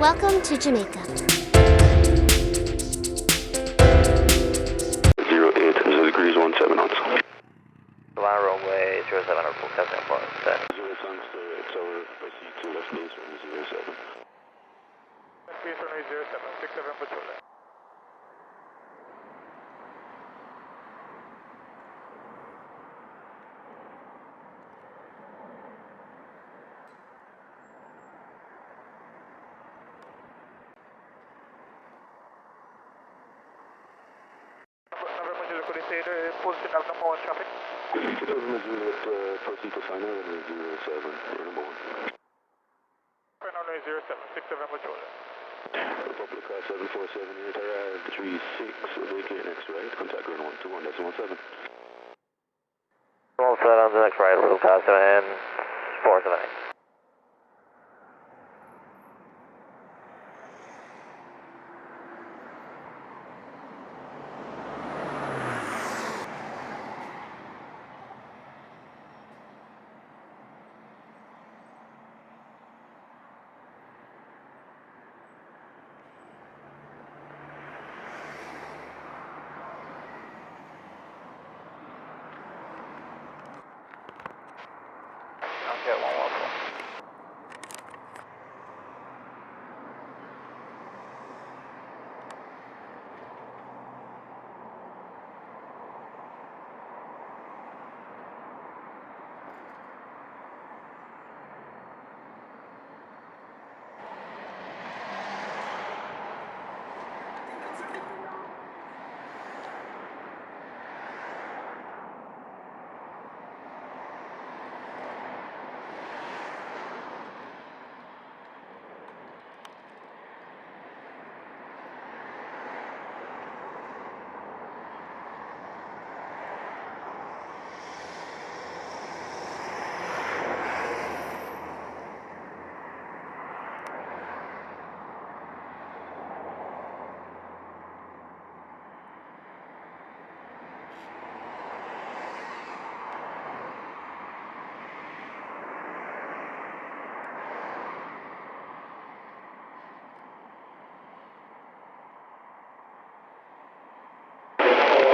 Welcome to Jamaica. 08 17 knots. Line runway 07 or 47 point set. 0 Sunster, XR, proceed to left base runway 07. Left base runway 07, 67 patrol. Number Major, could you say the position of number 1 traffic? Proceed to final runway 07, number 1. Runway 07, 67 patrol. Republic Car 747, arrived 36, vacate next right, contact ground 121, that's 17. 1 set on the next right, little car 7 478. Okay, 114.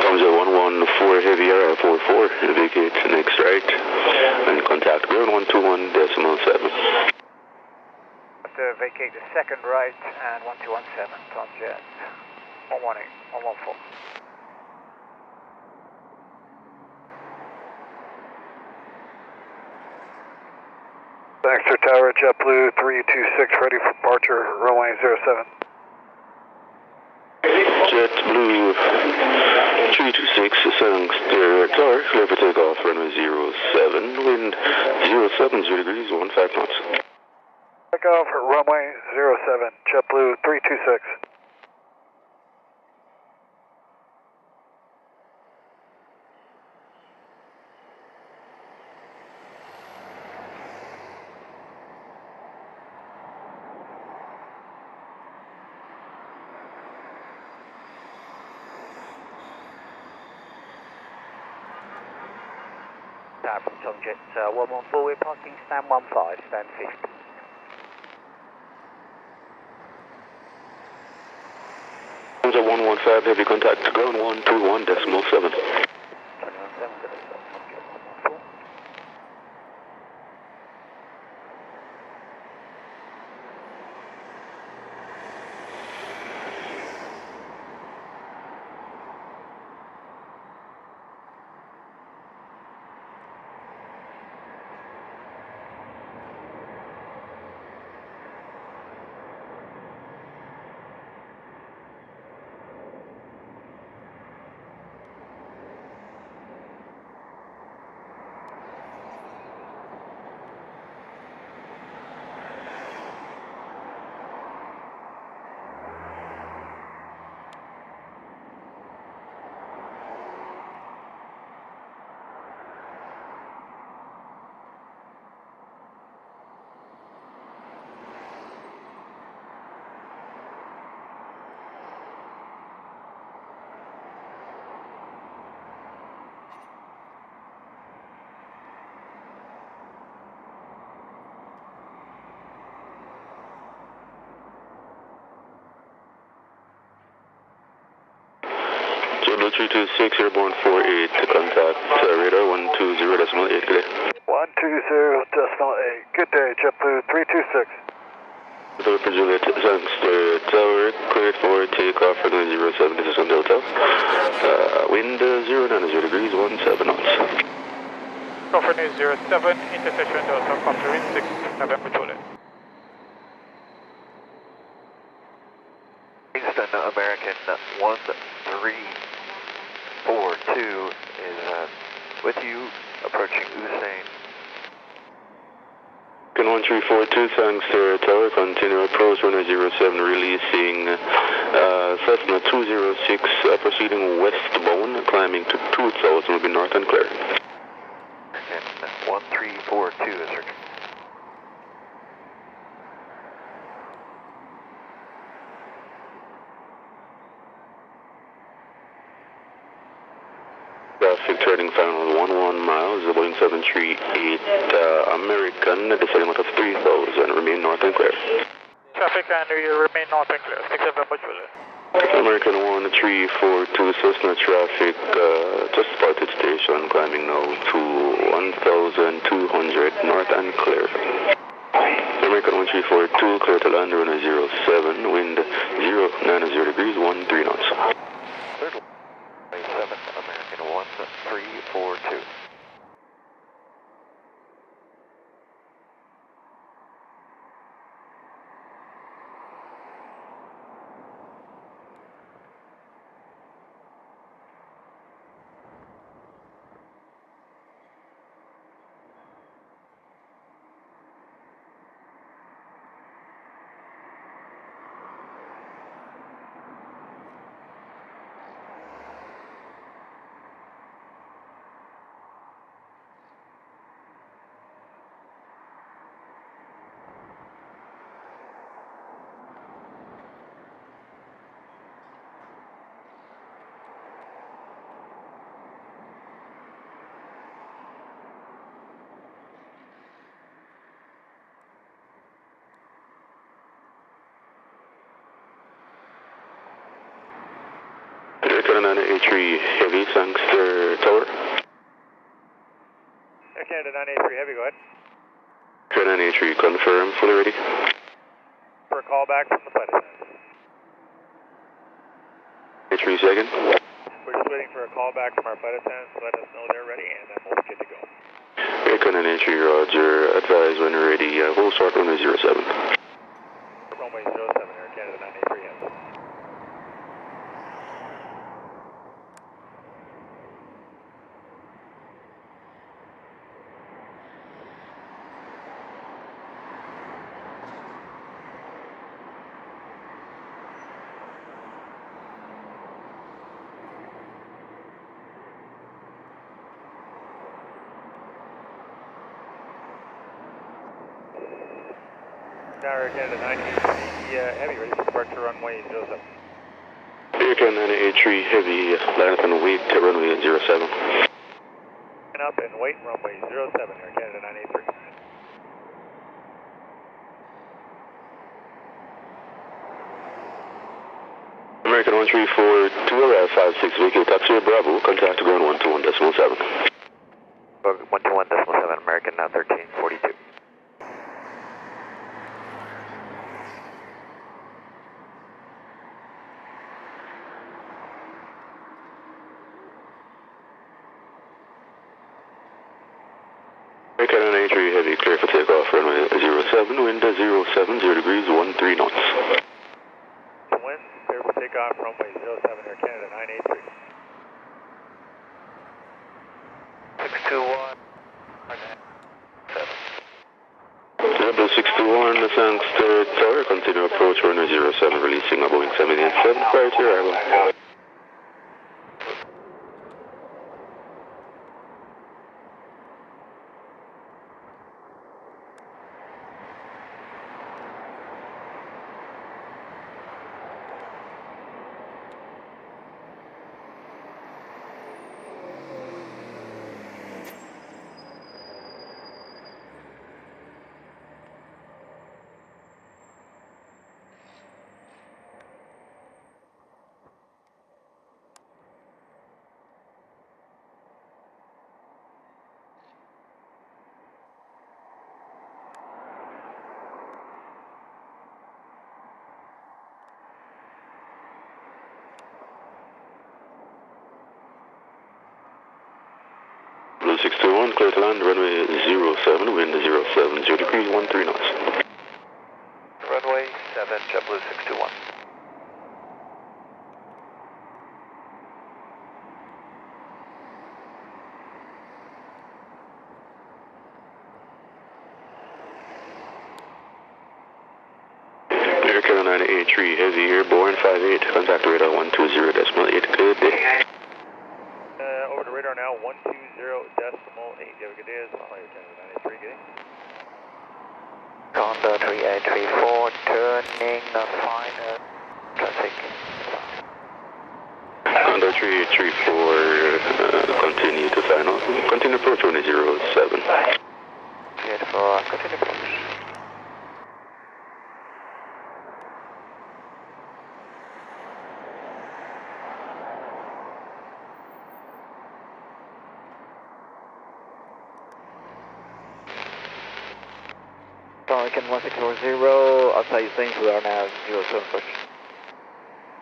Comes at 114 heavy RI44, vacate next right, and contact ground 121, decimal 7. To vacate the second right and 1217 on jet. 118, 114. Extra Tower, JetBlue 326, ready for departure, runway 07. JetBlue 326, Sangster Tower, clear for takeoff, runway 07, wind 070 degrees, 15 knots. Takeoff, runway 07, JetBlue 326. Tower from Tom Jet 114, we're parking stand 15, stand 50. Comes at 115, heavy contact ground 121, decimal 7. 217, good as well, Tom Jet 114. 326, airborne 48 to contact radar 120.8 today. 120.8. Good day, JetBlue 326. Delta Juliet, Sangster Tower, cleared for takeoff for 907, this is on Delta. Wind 090 degrees, 17 knots. Copper 07, intersection Delta, Copter 6, November Juliet. Kingston American 1342 is with you, approaching Usain. 1342, Sangster Tower, continue approach 1007, releasing Cessna 206, proceeding westbound, climbing to 2000, will be north and clear. And 1342 is her. Traffic turning final 11 miles, Boeing 738 American, descending out of 3000, remain north and clear. Traffic and you remain north and clear, 6 November Juliet. American 1342, Cessna traffic, just spotted station, climbing now to 1200, north and clear. American 1342, clear to land, runway 07, wind 090 degrees, 13 knots. 7 American 1342. Canada 983 Heavy, Sangster Tower. Air Canada 983 Heavy, go ahead. Canada 983, confirm, fully ready. For a call back from the flight attendants. 83 second. We're just waiting for a call back from our flight attendants to let us know they're ready, and then we'll be good to go. Air Canada 983, roger, advise when ready, hold short runway 07. Runway 07, Air Canada 983, yes. Now Air Canada 983 Heavy, ready for departure runway 07. Air Canada 983 Heavy, line up and wait to runway 07. Line up and wait runway 07, Air Canada 983. American 1342, arrive 56, vacate taxi Bravo, contact ground 121.7. 121.7 American 1342. American 983 Heavy, clear for takeoff, runway 07, wind 070 degrees, 13 knots. Wind, clear for takeoff, runway 07, Air Canada 983. 621. Level 621, Sangster Tower, continue approach runway 07, releasing a Boeing 787 prior to arrival. 1621, clear to land, runway 07, wind 070 degrees, 13 knots. Runway 7, JetBlue 621. Air Carolina A3, heavy airborne 58, contact radar 120.8, good day. Over the radar now, 120.8. You have a good day, it's on your 93, good day. Condor 3834, turning final traffic. Condor 3834, continue to final, continue approach runway 07. 384, continue approach. Pelican 1640, outside your things, we are now 07 push.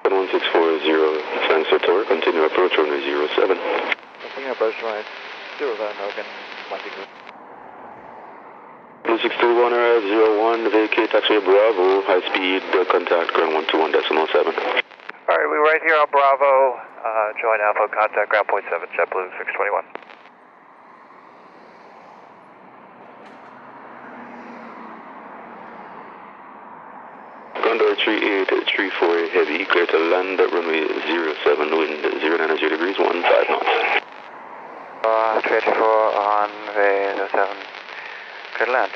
1640, Sangster Tower, continue approach runway 07. Continue approach runway 07, American 1640. Blue 631 01, vacate taxiway Bravo, high speed, contact ground 121.7. Alright, we're right here on Bravo, join Alpha, contact ground point 7, JetBlue 621. Condor 3834 heavy, clear to land at runway 07, wind 090 degrees, 15 knots. 384 on the 07, clear to land.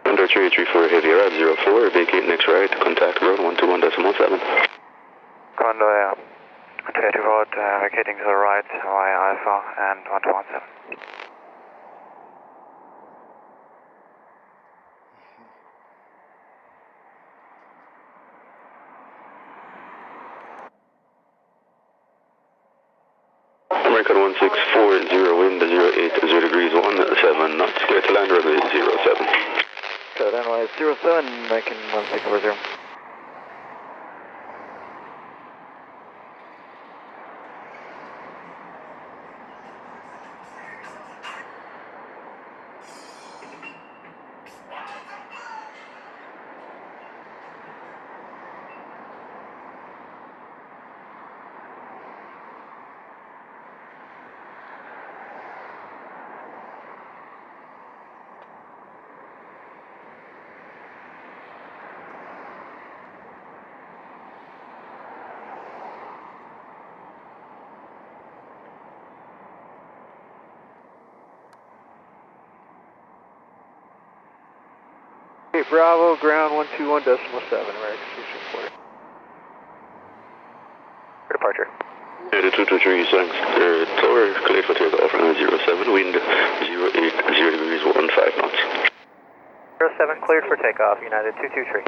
Condor 3834 heavy, arrive 04, vacate next right, contact ground 121.7. Condor, yeah. 384, vacating to the right via Alpha and 1217. American 1640, wind 080 degrees, 17 knots, clear to land runway 07. So runway 07, American 1640. Bravo, ground 121.7, American 640. Departure. Data 223, Sangster Tower, clear for takeoff runway 07, wind 080 degrees, 15 knots. 07 cleared for takeoff, United 223.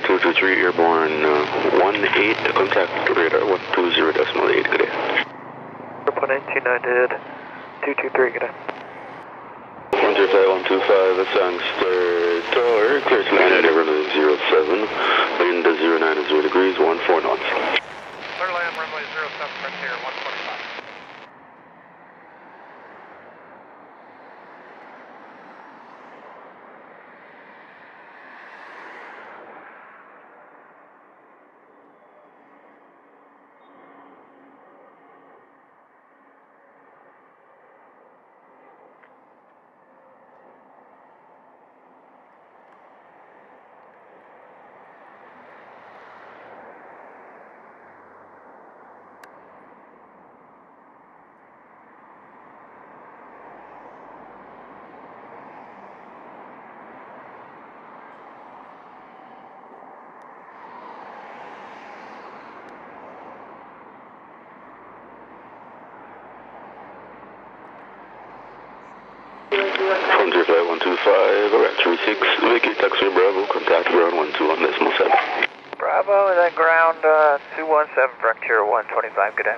223 airborne 18, contact radar 120.8, good day. 0.829 223, good day. 125, Sangster Tower, clear to land at runway 07, wind 090 degrees, 14 knots. Clear land, runway 07, Frontier 125. Frontier Flight 125, Iraq 36, vacate taxiway Bravo, contact ground 121.7. Bravo, and then ground 217, Frontier 125, good day.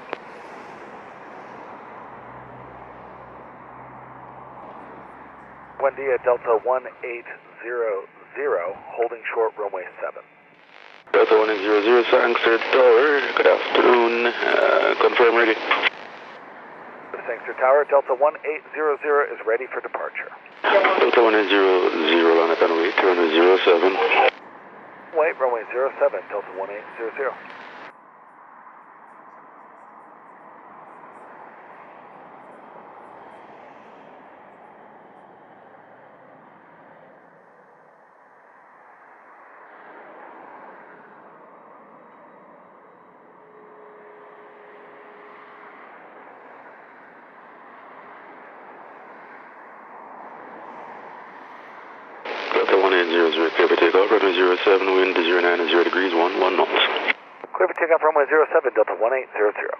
Wendy at Delta 1800, holding short runway 7. Delta 1800, Sangster Tower, good afternoon, confirm ready. Sangster Tower, Delta 1800 is ready for departure. Delta 1800, line up and wait, runway 07. Wait, runway 07, Delta 1800. Delta 1800, clear for takeoff, runway 07, wind 090 degrees, 11 knots. Clear for takeoff, runway 07, Delta 1800.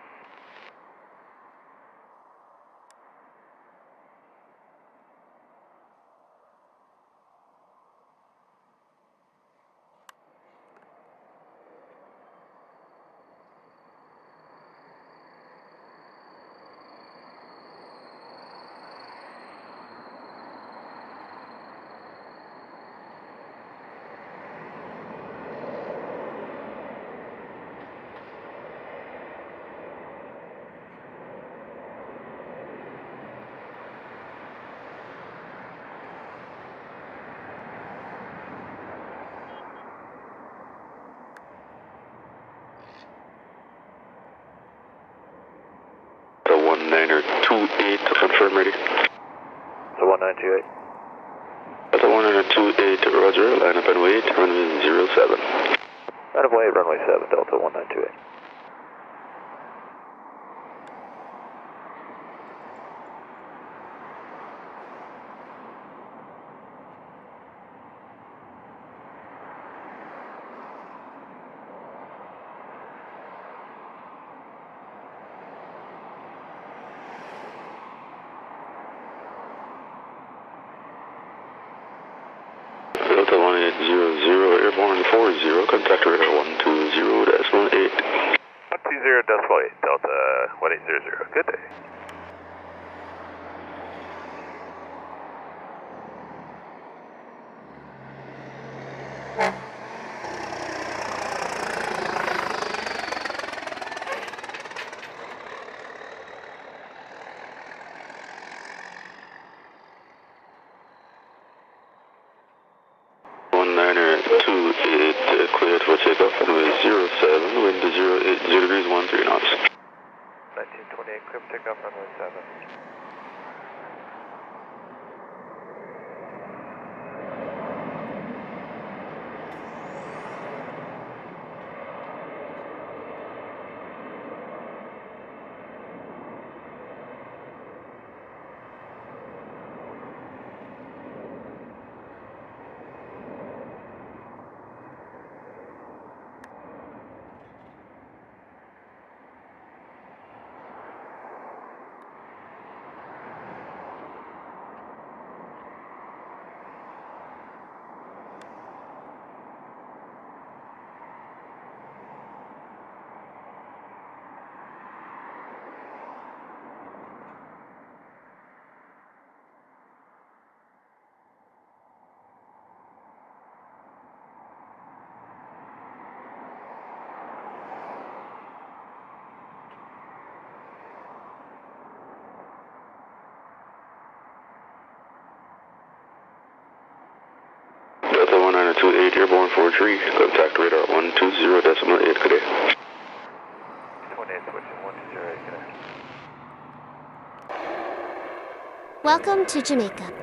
Delta 1928, confirm ready. So 1928. Delta 1928, roger, line up and wait, runway 07. Line up wait, runway 7, Delta 1928. Delta 1800, airborne 40, contact radar 120.8. 120.8, Delta 1800, good day. Cleared for takeoff, runway 07, wind 080 degrees, 13 knots. 1928, clear for takeoff, runway 7. 28 airborne 43, contact radar 120.8, good day. 28, switching 120, good day. Welcome to Jamaica.